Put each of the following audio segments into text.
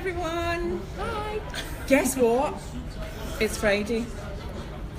everyone. Hi. Guess what? It's Friday.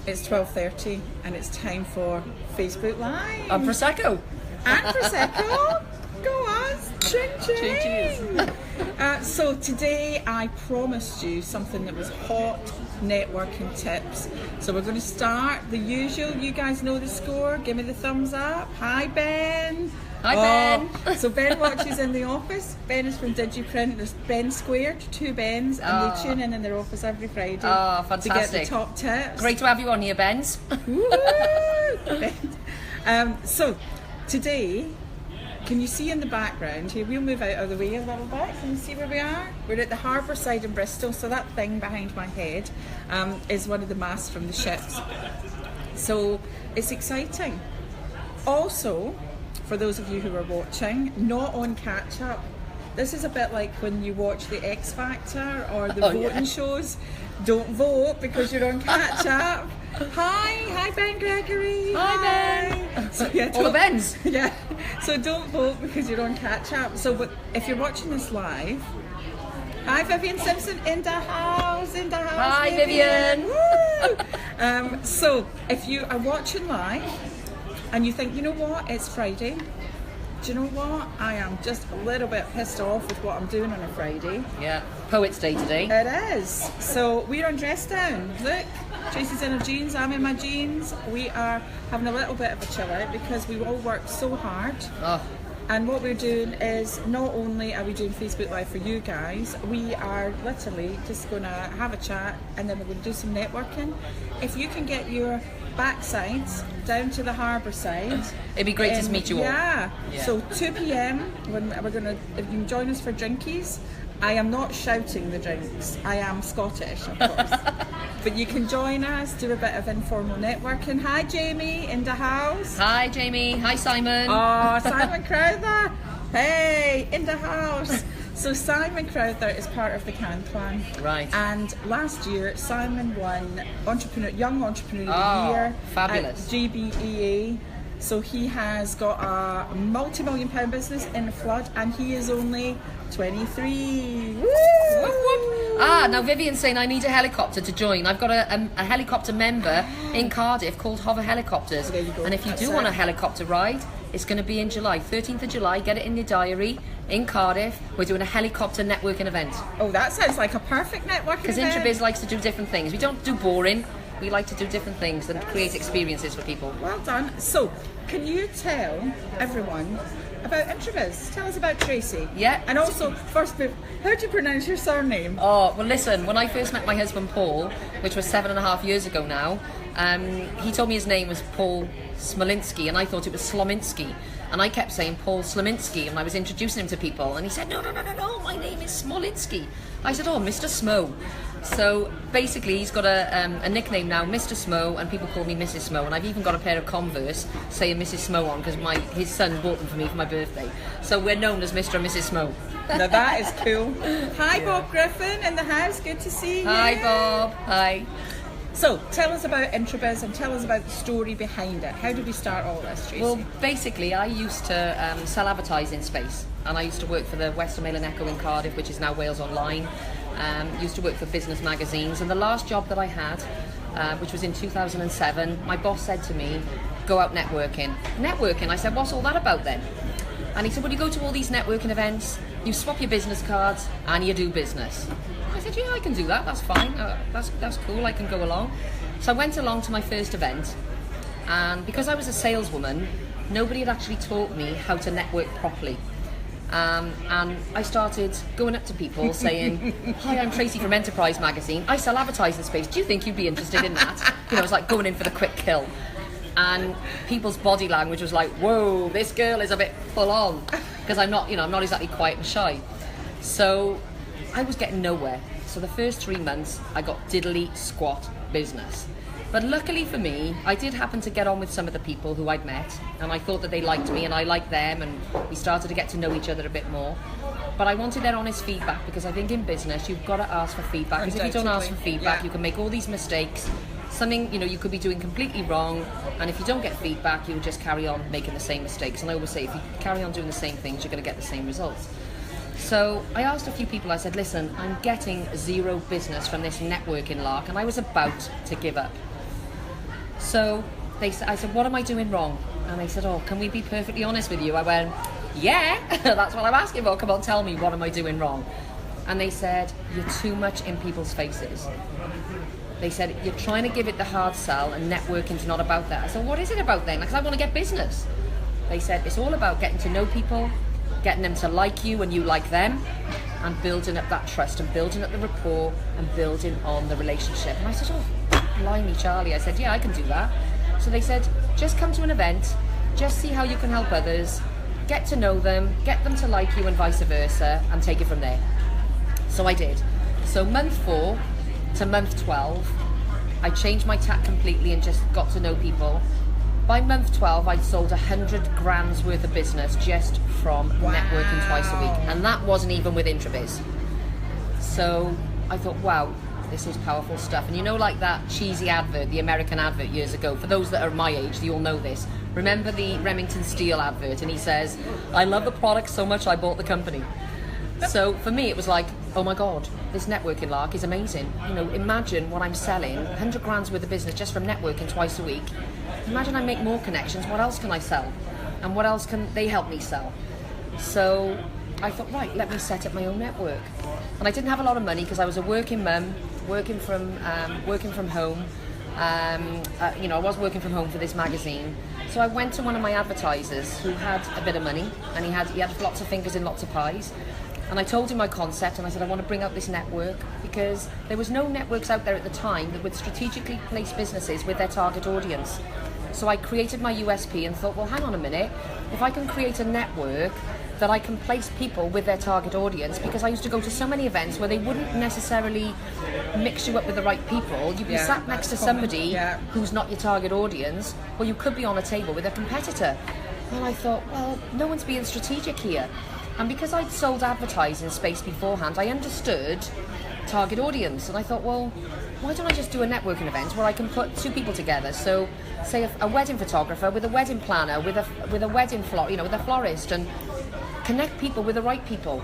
It's 12:30 and it's time for Facebook Live. And Prosecco. And Prosecco. Go us. Ching ching. Cheers. So today I promised you something that was hot networking tips. So we're going to start the usual. You guys know the score. Give me the thumbs up. Hi Ben. Hi Ben. So Ben watches in the office. Ben is from DigiPrint. There's Ben Squared, two Bens, and they tune in their office every Friday Fantastic. to get the top tips. Great to have you on here, Benz. Woo! So today, can you see in the background here? We'll move out of the way a little bit. Can you see where we are? We're at the harbour side in Bristol. So that thing behind my head is one of the masts from the ships. So it's exciting. Also, for those of you who are watching, not on catch up. This is a bit like when you watch the X Factor or the voting shows. Don't vote because you're on catch up. Hi Ben Gregory. Hi Ben. So, yeah, All the Bens. Yeah. So don't vote because you're on catch up. So but if you're watching this live, hi Vivian Simpson in the house. Hi Vivian. Woo! So if you are watching live and you think, you know what, it's Friday. Do you know what? I am just a little bit pissed off with what I'm doing on a Friday. Yeah, Poets Day today. It is. So we're on dress down. Look, Tracy's in her jeans, I'm in my jeans. We are having a little bit of a chill out because we all worked so hard. Oh. And what we're doing is, not only are we doing Facebook Live for you guys, we are literally just going to have a chat and then we're going to do some networking. If you can get your backsides down to the harbour side. It'd be great to meet you all. Yeah. So 2 p.m. when we're going to, if you can join us for drinkies. I am not shouting the drinks. I am Scottish, of course. But you can join us, do a bit of informal networking. Hi Jamie, in the house. Hi Jamie. Hi Simon. Oh, Simon Crowther. Hey, in the house. So Simon Crowther is part of the Can Clan. Right. And last year, Simon won Young Entrepreneur of the Year Fabulous. at GBEA. So he has got a multi-million pound business in the flood and he is only 23. Woo! Whoop, whoop. Now Vivian's saying I need a helicopter to join. I've got a helicopter member in Cardiff called Hover Helicopters. There you go. And if you do want a helicopter ride, it's going to be in July, 13th of July. Get it in your diary. In Cardiff, we're doing a helicopter networking event. Oh, that sounds like a perfect networking Because event. Introbiz likes to do different things. We don't do boring. We like to do different things and create experiences for people. Well done. So, can you tell everyone about Introbiz? Tell us about Tracy. Yeah. And also, first, how do you pronounce your surname? Oh, well listen, when I first met my husband Paul, which was 7.5 years ago now, he told me his name was Paul Smolinski and I thought it was Slominski. And I kept saying Paul Slominski and I was introducing him to people and he said, no, my name is Smolinski. I said, oh, Mr. Smo. So basically he's got a nickname now, Mr. Smo, and people call me Mrs. Smo, and I've even got a pair of Converse saying Mrs. Smo on because his son bought them for me for my birthday. So we're known as Mr. and Mrs. Smo. Now that is cool. Hi Bob Griffin in the house, good to see you. Hi Bob, hi. So tell us about Introbiz and tell us about the story behind it. How did we start all this, Tracy? Well, basically I used to sell advertising space and I used to work for the Western Mail and Echo in Cardiff, which is now Wales Online. Used to work for business magazines, and the last job that I had, which was in 2007, my boss said to me, go out networking. Networking? I said, what's all that about then? And he said, well, you go to all these networking events, you swap your business cards and you do business. I said, yeah, I can do that, that's fine, that's cool, I can go along. So I went along to my first event, and because I was a saleswoman, nobody had actually taught me how to network properly. And I started going up to people saying, hi, I'm Tracy from Enterprise magazine. I sell advertising space. Do you think you'd be interested in that? You know, it was like going in for the quick kill. And people's body language was like, whoa, this girl is a bit full on. Because I'm not exactly quiet and shy. So I was getting nowhere. So the first 3 months, I got diddly squat business. But luckily for me, I did happen to get on with some of the people who I'd met, and I thought that they liked me and I liked them, and we started to get to know each other a bit more. But I wanted their honest feedback, because I think in business you've got to ask for feedback, because if you don't ask for feedback, you can make all these mistakes, something you could be doing completely wrong, and if you don't get feedback, you'll just carry on making the same mistakes. And I always say, if you carry on doing the same things, you're going to get the same results. So I asked a few people, I said, listen, I'm getting zero business from this networking lark, and I was about to give up. So I said, what am I doing wrong? And they said, oh, can we be perfectly honest with you? I went, yeah, that's what I'm asking for. Come on, tell me, what am I doing wrong? And they said, you're too much in people's faces. They said, you're trying to give it the hard sell, and networking's not about that. I said, what is it about then? Because I want to get business. They said, it's all about getting to know people, getting them to like you and you like them, and building up that trust and building up the rapport and building on the relationship. And I said, oh, blimey, Charlie. I said, yeah, I can do that. So they said, just come to an event, just see how you can help others, get to know them, get them to like you and vice versa, and take it from there. So I did. So month 4 to month 12, I changed my tack completely and just got to know people. By month 12, I'd sold 100 grand's worth of business just from networking twice a week. And that wasn't even with Introbiz. So I thought, wow, this is powerful stuff. And you know, like that cheesy advert, the American advert years ago, for those that are my age, you all know this. Remember the Remington Steele advert? And he says, I love the product so much I bought the company. So for me, it was like, oh my God, this networking lark is amazing. You know, imagine what I'm selling, 100 grand's worth of business just from networking twice a week. Imagine I make more connections, what else can I sell? And what else can they help me sell? So I thought, right, let me set up my own network. And I didn't have a lot of money because I was a working mum, working from home. You know, I was working from home for this magazine. So I went to one of my advertisers who had a bit of money, and he had lots of fingers in lots of pies. And I told him my concept, and I said, I want to bring out this network because there was no networks out there at the time that would strategically place businesses with their target audience. So I created my USP and thought, well, hang on a minute, if I can create a network that I can place people with their target audience, because I used to go to so many events where they wouldn't necessarily mix you up with the right people. You'd be sat next to somebody who's not your target audience, or you could be on a table with a competitor. And I thought, well, no one's being strategic here. And because I'd sold advertising space beforehand, I understood target audience. And I thought, well, why don't I just do a networking event where I can put 2 people together? So, say a wedding photographer with a wedding planner, with a wedding with a florist, and connect people with the right people.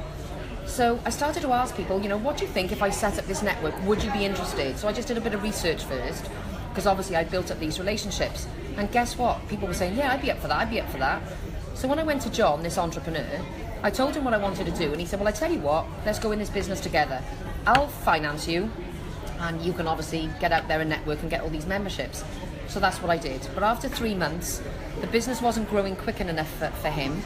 So I started to ask people, what do you think if I set up this network? Would you be interested? So I just did a bit of research first, because obviously I built up these relationships. And guess what? People were saying, yeah, I'd be up for that. So when I went to John, this entrepreneur, I told him what I wanted to do, and he said, well, I tell you what, let's go in this business together. I'll finance you, and you can obviously get out there and network and get all these memberships. So that's what I did. But after 3 months, the business wasn't growing quick enough for him,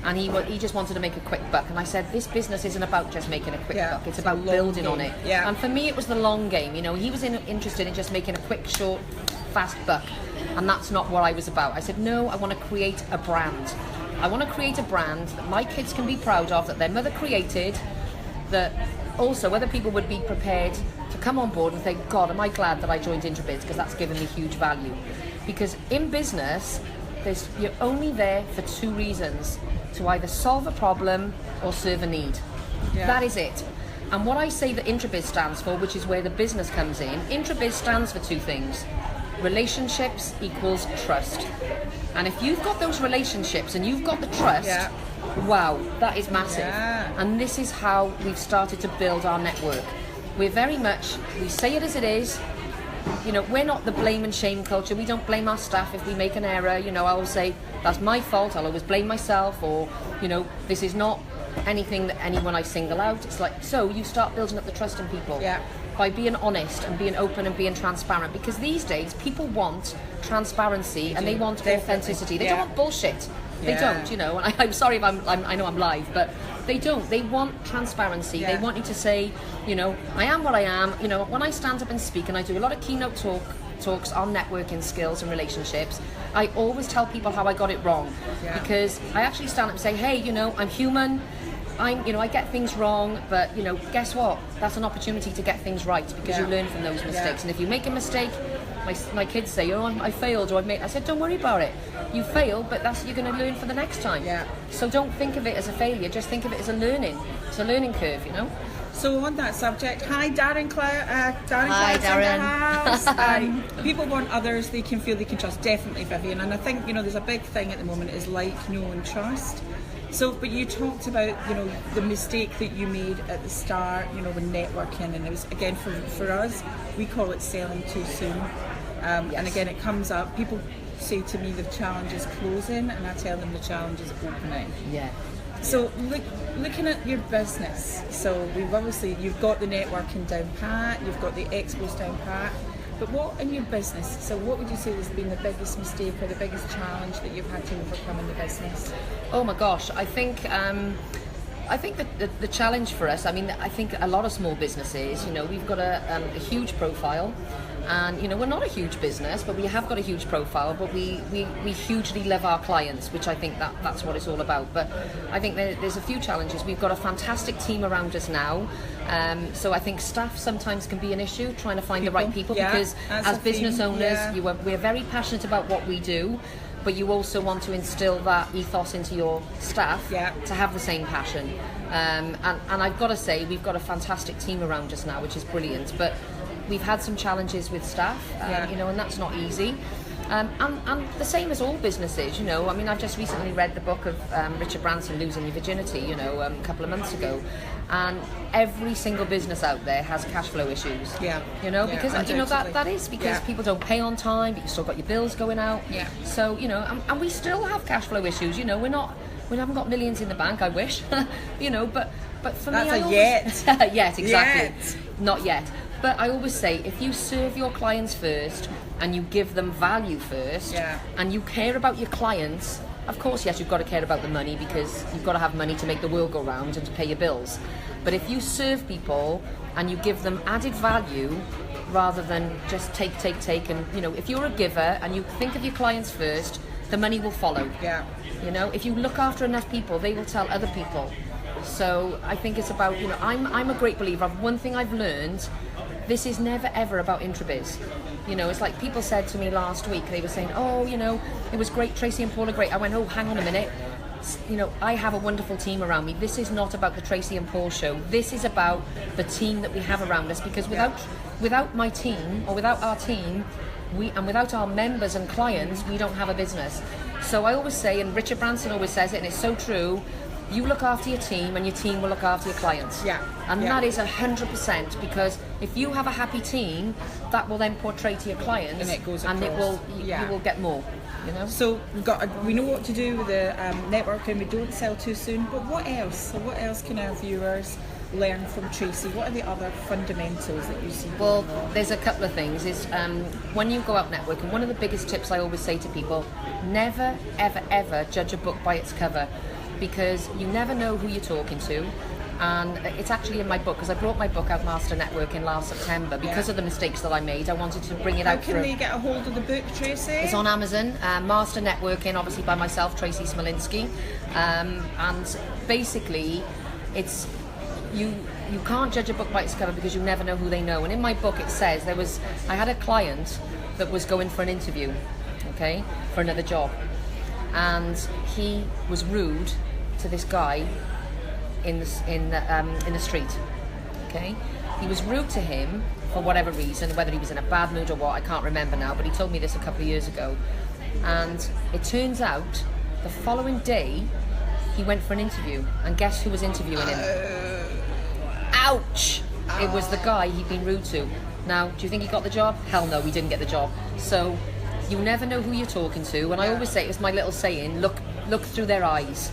and he just wanted to make a quick buck. And I said, this business isn't about just making a quick buck, it's about building on it. Yeah. And for me, it was the long game. He was interested in just making a quick, short, fast buck, and that's not what I was about. I said, no, I want to create a brand. I want to create a brand that my kids can be proud of, that their mother created, that also other people would be prepared to come on board and think, God, am I glad that I joined Introbiz, because that's given me huge value. Because in business, you're only there for 2 reasons: to either solve a problem or serve a need. Yeah. That is it. And what I say that Introbiz stands for, which is where the business comes in, Introbiz stands for 2 things. Relationships equals trust. And if you've got those relationships and you've got the trust, wow, that is massive. Yeah. And this is how we've started to build our network. We're very much, we say it as it is. We're not the blame and shame culture. We don't blame our staff if we make an error. I always say, that's my fault. I'll always blame myself, or, this is not anything that anyone I single out. It's like, so you start building up the trust in people. Yeah. By being honest and being open and being transparent, because these days people want transparency and they want authenticity. They don't want bullshit. They don't, and I'm sorry if I know I'm live, but they don't. They want transparency. They want you to say, I am what I am. When I stand up and speak, and I do a lot of keynote talks on networking skills and relationships, I always tell people how I got it wrong, because I actually stand up and say, hey, I'm human. I get things wrong, but guess what? That's an opportunity to get things right, because you learn from those mistakes. And if you make a mistake, my kids say, I failed, or I said, don't worry about it. You failed, but you're going to learn for the next time. Yeah. So don't think of it as a failure. Just think of it as a learning. It's a learning curve, So on that subject, hi Darren Clare. Hi Darren. People want others they can feel they can trust. Definitely, Vivian. And I think there's a big thing at the moment is like, know, and trust. So, but you talked about, you know, the mistake that you made at the start, you know, when networking, and it was, again, for us, we call it selling too soon. And again, it comes up, people say to me the challenge is closing, and I tell them the challenge is opening. Yeah. So looking at your business, so you've got the networking down pat, you've got the expos down pat, but what in your business, so what would you say has been the biggest mistake or the biggest challenge that you've had to overcome in the business? Oh my gosh, I think that the challenge for us, I mean, I think a lot of small businesses, you know, we've got a huge profile, and, you know, we're not a huge business, but we have got a huge profile, but we hugely love our clients, which I think that's what it's all about. But I think there's a few challenges. We've got a fantastic team around us now, so I think staff sometimes can be an issue, trying to find the right people, because as business owners, we're very passionate about what we do, but you also want to instill that ethos into your staff to have the same passion. And I've got to say, we've got a fantastic team around us now, which is brilliant. But we've had some challenges with staff, you know, and that's not easy. And the same as all businesses, you know. I mean, I've just recently read the book of Richard Branson, Losing Your Virginity, you know, a couple of months ago. And every single business out there has cash flow issues. You know, because you know that is because people don't pay on time, but you still got your bills going out. So, you know, and we still have cash flow issues. You know, we haven't got millions in the bank. I wish, you know, but for me, yet exactly, not yet. But I always say, if you serve your clients first and you give them value first, and you care about your clients, of course, yes, you've got to care about the money, because you've got to have money to make the world go round and to pay your bills. But if you serve people and you give them added value rather than just take, and, you know, if you're a giver and you think of your clients first, the money will follow. You know, if you look after enough people, they will tell other people. So I think it's about, you know, I'm a great believer of one thing I've learned. This is never ever about Introbiz. You know, it's like people said to me last week, they were saying, oh, you know, it was great, Tracy and Paul are great. I went, oh, hang on a minute. You know, I have a wonderful team around me. This is not about the Tracy and Paul show. This is about the team that we have around us, because without my team, or without our team, and without our members and clients, we don't have a business. So I always say, and Richard Branson always says it, and it's so true, you look after your team and your team will look after your clients. And that is 100%, because if you have a happy team, that will then portray to your clients, and it goes across, and you will get more. You know? So we know what to do with the networking. We don't sell too soon, but what else? So what else can our viewers learn from Tracy? What are the other fundamentals that you see? Well, there's a couple of things. Is when you go out networking, one of the biggest tips I always say to people: never, ever, ever judge a book by its cover, because you never know who you're talking to. And it's actually in my book, because I brought my book out, Master Networking, last September, because of the mistakes that I made. I wanted to bring it out. How can they get a hold of the book, Tracy? It's on Amazon. Master Networking, obviously by myself, Tracy Smolinski, and basically, it's you can't judge a book by its cover, because you never know who they know. And in my book, it says I had a client that was going for an interview, okay, for another job, and he was rude to this guy in the street. Okay, he was rude to him for whatever reason, whether he was in a bad mood or what, I can't remember now, but he told me this a couple of years ago. And it turns out the following day he went for an interview, and guess who was interviewing him? Ouch! It was the guy he'd been rude to. Now, do you think he got the job? Hell no, he didn't get the job. So you never know who you're talking to, and I always say, it's my little saying, look through their eyes.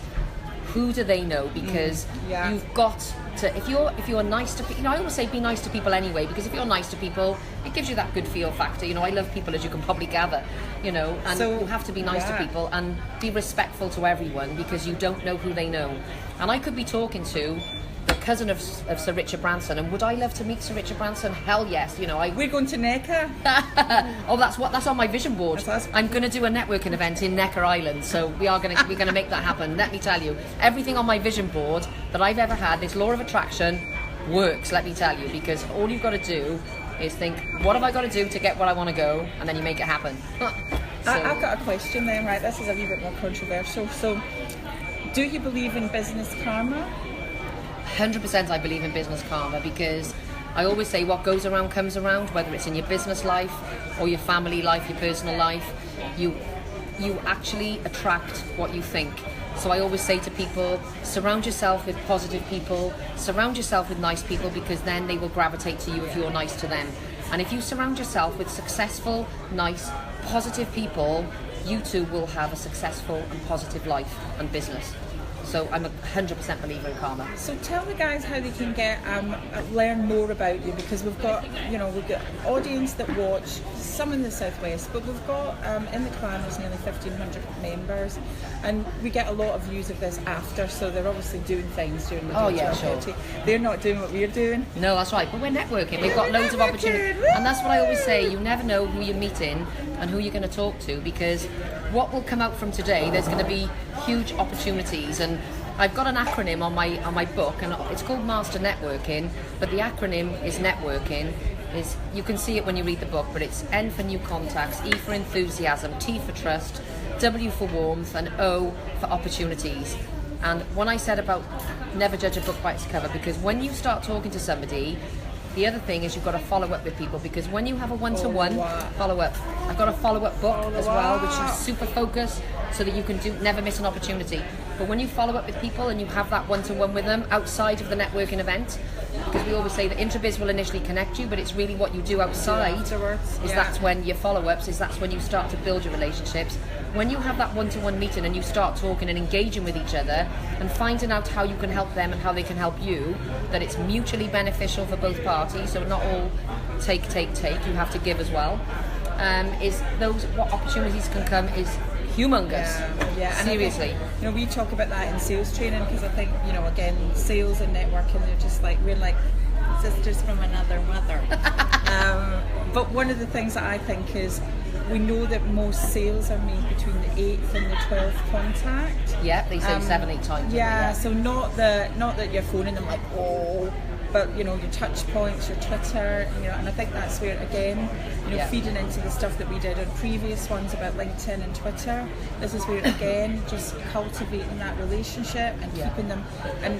Who do they know? Because you've got to, if you're nice to people, you know, I always say be nice to people anyway, because if you're nice to people, it gives you that good feel factor. You know, I love people, as you can probably gather, you know, and so, you have to be nice to people and be respectful to everyone, because you don't know who they know. And I could be talking to the cousin of Sir Richard Branson, and would I love to meet Sir Richard Branson? Hell yes, you know. We're going to Necker. Oh, that's on my vision board. I'm going to do a networking event in Necker Island, so we're going to make that happen. Let me tell you, everything on my vision board that I've ever had, this law of attraction works. Let me tell you, because all you've got to do is think, what have I got to do to get where I want to go, and then you make it happen. So, I've got a question then, right? This is a wee bit more controversial. So, do you believe in business karma? 100% I believe in business karma, because I always say what goes around comes around, whether it's in your business life or your family life, your personal life. you actually attract what you think. So I always say to people, surround yourself with positive people, surround yourself with nice people, because then they will gravitate to you if you're nice to them. And if you surround yourself with successful, nice, positive people, you too will have a successful and positive life and business. So I'm a 100% believer in karma. So tell the guys how they can get learn more about you, because we've got audience that watch, some in the Southwest, but we've got in the clan there's nearly 1,500 members, and we get a lot of views of this after, so they're obviously doing things during the day. Sure. They're not doing what we're doing. No, that's right. But we're networking. We've got loads of opportunities, and that's what I always say. You never know who you're meeting and who you're going to talk to, because what will come out from today, there's going to be huge opportunities. And I've got an acronym on my book, and it's called Master Networking, but the acronym is networking. You can see it when you read the book, but it's N for new contacts, E for enthusiasm, T for trust, W for warmth, and O for opportunities. And when I said about never judge a book by its cover, because when you start talking to somebody, the other thing is you've got to follow up with people, because when you have a one-to-one follow-up, I've got a follow-up book as well, which is super focused so that you can never miss an opportunity. But when you follow up with people and you have that one-to-one with them outside of the networking event, because we always say that Introbiz will initially connect you, but it's really what you do outside that's when your follow-ups, that's when you start to build your relationships. When you have that one-to-one meeting and you start talking and engaging with each other and finding out how you can help them and how they can help you, that it's mutually beneficial for both parties, so not all take, you have to give as well, what opportunities can come is humongous. Yeah. Seriously. And we talk about that in sales training, because I think, again, sales and networking, they're just like, we're like sisters from another mother. But one of the things that I think is, we know that most sales are made between the 8th and the 12th contact. Yeah, they say 7-8 times. Yeah, so not that you're phoning them like, but your touch points, your Twitter, and I think that's where, again, feeding into the stuff that we did on previous ones about LinkedIn and Twitter, this is where, again, just cultivating that relationship and keeping them. And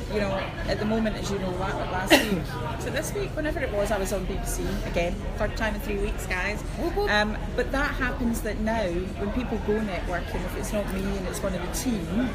at the moment, as you know, last week, so this week, whenever it was, I was on BBC again, third time in 3 weeks, guys. But that happens that now when people go networking, if it's not me and it's one of the team,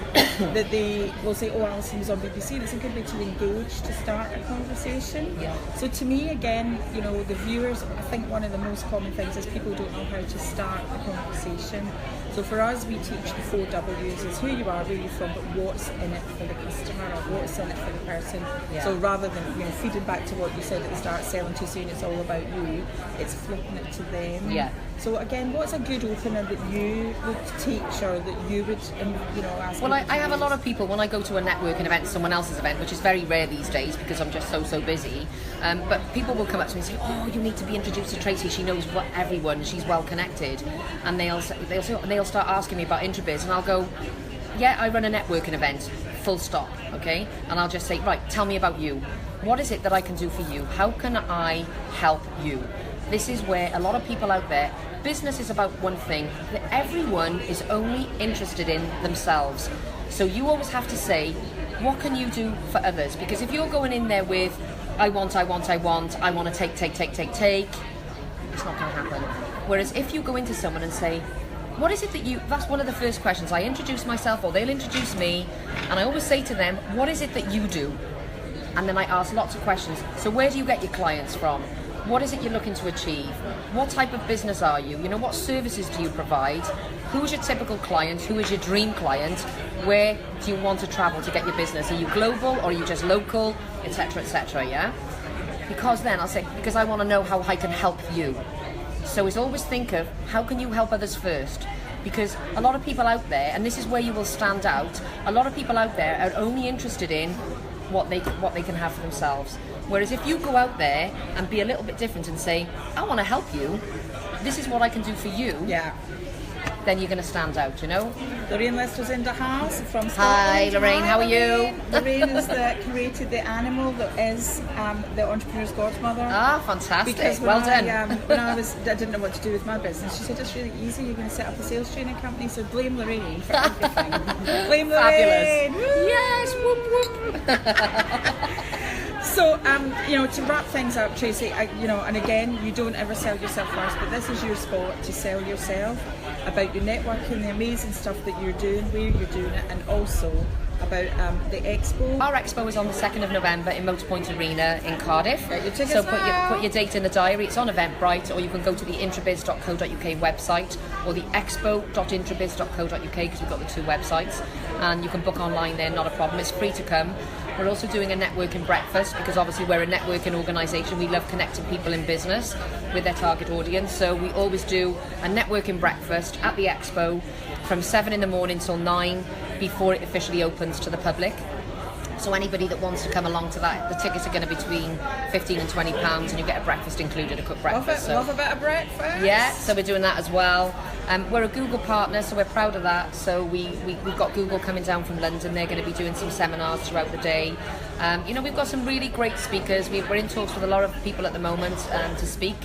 that they will say, "Oh, Alison was on BBC." And it's a good way to engage, to start a conversation. Yeah. So to me, again, the viewers, I think one of the most common things is people don't know how to start a conversation. So for us, we teach the 4 W's: is who you are, where you're from, but what's in it for the customer, or what's in it for the person. Yeah. So rather than feeding back to what you said at the start, selling too soon, it's all about you, it's flipping it to them. Yeah. So again, what's a good opener that you would teach, or that you would ask? Well, I have a lot of people when I go to a networking event, someone else's event, which is very rare these days because I'm just so busy. But people will come up to me and say, "Oh, you need to be introduced to Tracy. She knows everyone. She's well connected." And they'll start asking me about Introbiz, and I'll go, "Yeah, I run a networking event. Full stop." Okay, and I'll just say, "Right, tell me about you. What is it that I can do for you? How can I help you?" This is where a lot of people out there, business is about one thing, that everyone is only interested in themselves. So you always have to say, what can you do for others? Because if you're going in there with, I want to take, it's not going to happen. Whereas if you go into someone and say, what is it that that's one of the first questions. I introduce myself, or they'll introduce me, and I always say to them, what is it that you do? And then I ask lots of questions. So where do you get your clients from? What is it you're looking to achieve? What type of business are you? What services do you provide? Who's your typical client? Who is your dream client? Where do you want to travel to get your business? Are you global, or are you just local, etc., yeah? Because then I'll say, because I want to know how I can help you. So it's always think of, how can you help others first? Because a lot of people out there, and this is where you will stand out, a lot of people out there are only interested in what they can have for themselves. Whereas if you go out there and be a little bit different and say, I want to help you, this is what I can do for you, then you're going to stand out, Lorraine Lester's in the house from Scotland. Hi Lorraine, how are you? Lorraine is created the animal that is the entrepreneur's godmother. Ah, fantastic. Because well done. When I didn't know what to do with my business, she said, it's really easy, you're going to set up a sales training company, so blame Lorraine for everything. Blame Lorraine! Fabulous. Yes, whoop whoop. So, to wrap things up, Tracy, and again, you don't ever sell yourself first, but this is your spot to sell yourself. about your networking, the amazing stuff that you're doing, where you're doing it, and also about the Expo. Our Expo is on the 2nd of November in Motorpoint Arena in Cardiff. Get your tickets so now. put your date in the diary. It's on Eventbrite, or you can go to the introbiz.co.uk website or the expo.introbiz.co.uk, because we've got the two websites, and you can book online there, not a problem. It's free to come. We're also doing a networking breakfast, because obviously we're a networking organisation. We love connecting people in business with their target audience. So we always do a networking breakfast at the Expo from 7 in the morning till 9 before it officially opens to the public. So anybody that wants to come along to that, the tickets are going to be between £15 and £20, and you get a breakfast included, a cooked breakfast. Love a bit of breakfast. Yeah, so we're doing that as well. We're a Google partner, so we're proud of that. So we've got Google coming down from London. They're going to be doing some seminars throughout the day. We've got some really great speakers. We're in talks with a lot of people at the moment to speak.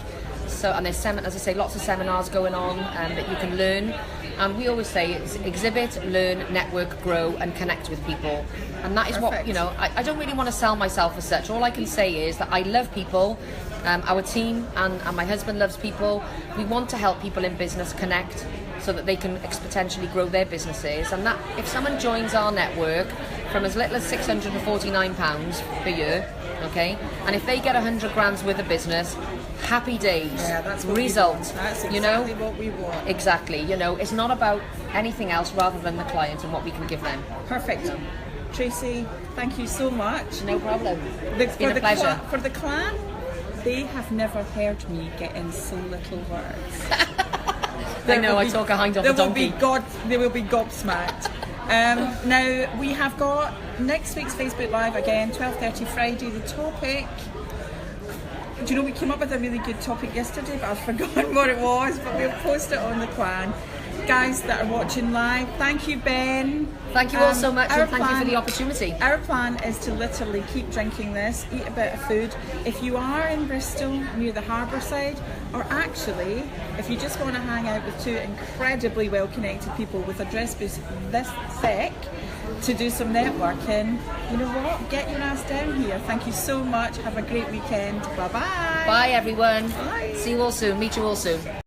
So, and there's, as I say, lots of seminars going on that you can learn. And we always say it's exhibit, learn, network, grow, and connect with people. And that is Perfect. what, I don't really want to sell myself as such. All I can say is that I love people. Our team and my husband loves people. We want to help people in business connect so that they can potentially grow their businesses. And that if someone joins our network from as little as £649 per year, okay, and if they get 100 grand's worth of business, happy days. Yeah, that's what result. We want. That's exactly what we want. Exactly. It's not about anything else rather than the client and what we can give them. Perfect. Tracy, thank you so much. No problem. It's been a pleasure. For the clan, they have never heard me get in so little words. I know, I talk a hind off a donkey. They will be gobsmacked. Now, we have got next week's Facebook Live again, 12:30 Friday. The topic... Do you know, we came up with a really good topic yesterday, but I've forgotten what it was, but we'll post it on the clan. Guys that are watching live, thank you, Ben. Thank you all so much, and thank you for the opportunity. Our plan is to literally keep drinking this, eat a bit of food. If you are in Bristol, near the harbour side, or actually, if you just want to hang out with two incredibly well-connected people with a dress booth this thick, to do some networking, you know what? Get your ass down here. Thank you so much. Have a great weekend. Bye-bye. Bye, everyone. Bye. See you all soon. Meet you all soon.